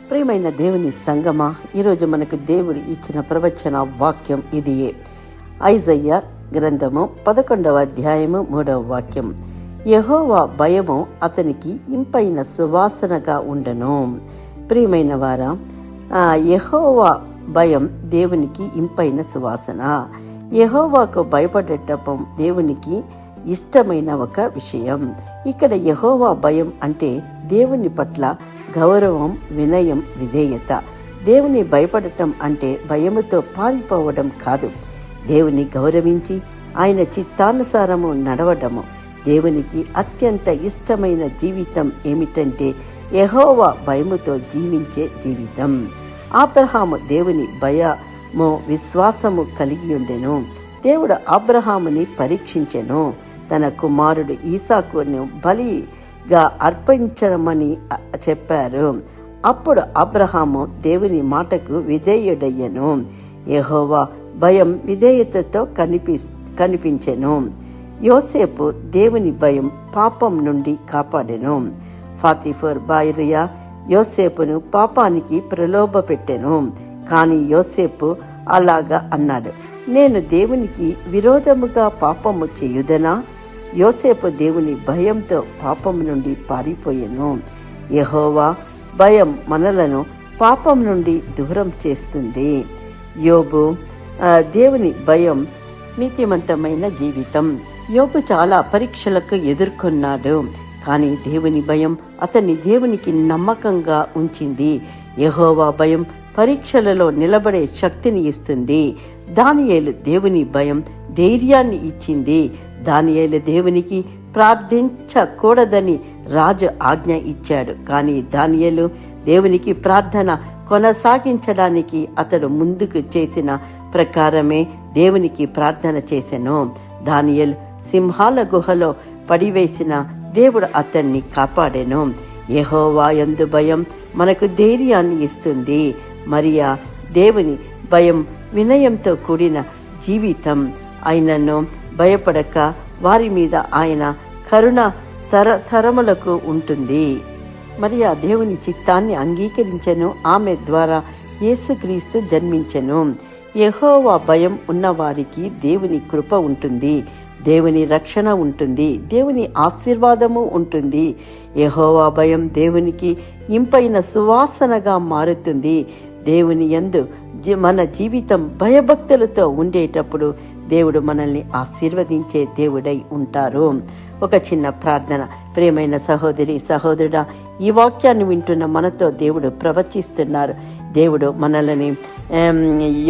ప్రియమైన దేవుని సంగమా, ఈరోజు మనకు దేవుడు ఇచ్చిన ప్రవచన వాక్యం ఇదియే. ఐజయ్యా గ్రంథము 11వ అధ్యాయము 3వ వాక్యం. యెహోవా భయము అతనికి ఇంపైన సువాసనగా ఉండను. ప్రియమైన వారా, యెహోవా భయం దేవునికి ఇంపైన సువాసన. యెహోవాకు భయపడటం దేవునికి ఇష్టమైన ఒక విషయం. ఇక్కడ యెహోవా భయం అంటే దేవుని పట్ల గౌరవం, వినయం, విధేయత. దేవుని భయపడటం అంటే భయముతో పారిపోవడం కాదు, దేవుని గౌరవించి ఆయన చిత్తానుసారము నడవడము. దేవునికి అత్యంత ఇష్టమైన జీవితం ఏమిటంటే యెహోవా భయముతో జీవించే జీవితం. అబ్రహాము దేవుని భయము, విశ్వాసము కలిగి ఉండెను. దేవుడు అబ్రహాముని పరీక్షించెను. తన కుమారుడు ఈసాకును బలిగా అర్పించమని చెప్పారు. అప్పుడు అబ్రహాము దేవుని మాటకు విధేయుడయ్యను. యెహోవా భయం విధేయతతో కనిపించెను. యోసేపు దేవుని భయం పాపం నుండి కాపాడెను. ఫాతిఫర్ భార్య యోసేపును పాపానికి ప్రలోభపెట్టెను. కానీ యోసేపు అలాగా అన్నాడు, నేను దేవునికి విరోధముగా పాపము చేయుదనా? యోసేపు దేవుని భయంతో పాపం నుండి పారిపోయెను. యెహోవా భయం మనలను పాపం నుండి దూరం చేస్తుంది. యోబు దేవుని భయం నీతిమంతమైన జీవితం. యోబు చాలా పరీక్షలకు ఎదుర్కొన్నాడు, కానీ దేవుని భయం అతన్ని దేవునికి నమ్మకంగా ఉంచింది. యెహోవా భయం పరీక్షలలో నిలబడే శక్తిని ఇస్తుంది. దానియేలు దేవుని భయం ధైర్యాన్ని ఇచ్చింది. దానియేలు దేవునికి ప్రార్థించకూడదని రాజు ఆజ్ఞ ఇచ్చాడు, కానీ దానియేలు దేవునికి ప్రార్థన కొనసాగించడానికి అతడు ముందుకు చేసిన ప్రకారమే దేవునికి ప్రార్థన చేసెను. దానియేలు సింహాల గుహలో పడివేసిన దేవుడు అతన్ని కాపాడెను. యెహోవా యందు భయం మనకు ధైర్యాన్ని ఇస్తుంది. మరియా దేవుని భయం వినయంతో కూడిన జీవితం. ఆయనను భయపడక వారి మీద ఆయన కరుణ తరతరములకు ఉంటుంది. మరియా దేవుని చిత్తాన్ని అంగీకరించెను. ఆమె ద్వారా యేసుక్రీస్తు జన్మించెను. యెహోవా భయం ఉన్నవారికి దేవుని కృప ఉంటుంది, దేవుని రక్షణ ఉంటుంది, దేవుని ఆశీర్వాదము ఉంటుంది. యెహోవా భయం దేవునికి ఇంపైన సువాసనగా మారుతుంది. దేవుని యందు మన జీవితం భయభక్తులతో ఉండేటప్పుడు దేవుడు మనల్ని ఆశీర్వదించే దేవుడై ఉంటారు. ఒక చిన్న ప్రార్థన. ప్రియమైన సహోదరి, సహోదరుడా, ఈ వాక్యాన్ని వింటున్న మనతో దేవుడు ప్రవచిస్తున్నారు. దేవుడు మనల్ని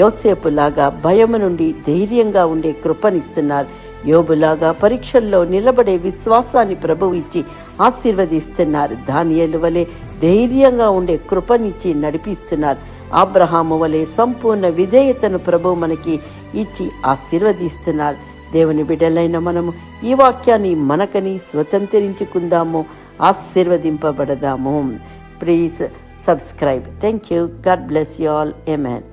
యోసేపులాగా భయము నుండి ధైర్యంగా ఉండే కృపనిస్తున్నారు. యోబులాగా పరీక్షల్లో నిలబడే విశ్వాసాన్ని ప్రభువు ఇచ్చి ఆశీర్వదిస్తున్నారు. దానియేలు వలె ధైర్యంగా ఉండే కృపనిచ్చి నడిపిస్తున్నారు. అబ్రహాము వలె సంపూర్ణ విధేయతను ప్రభువు మనకి ఇచ్చి ఆశీర్వదిస్తున్నారు. దేవుని బిడ్డలైన మనము ఈ వాక్యాన్ని మనకని స్వతంత్రించుకుందాము, ఆశీర్వదింపబడదాము. Please subscribe. Thank you. God bless you all. Amen.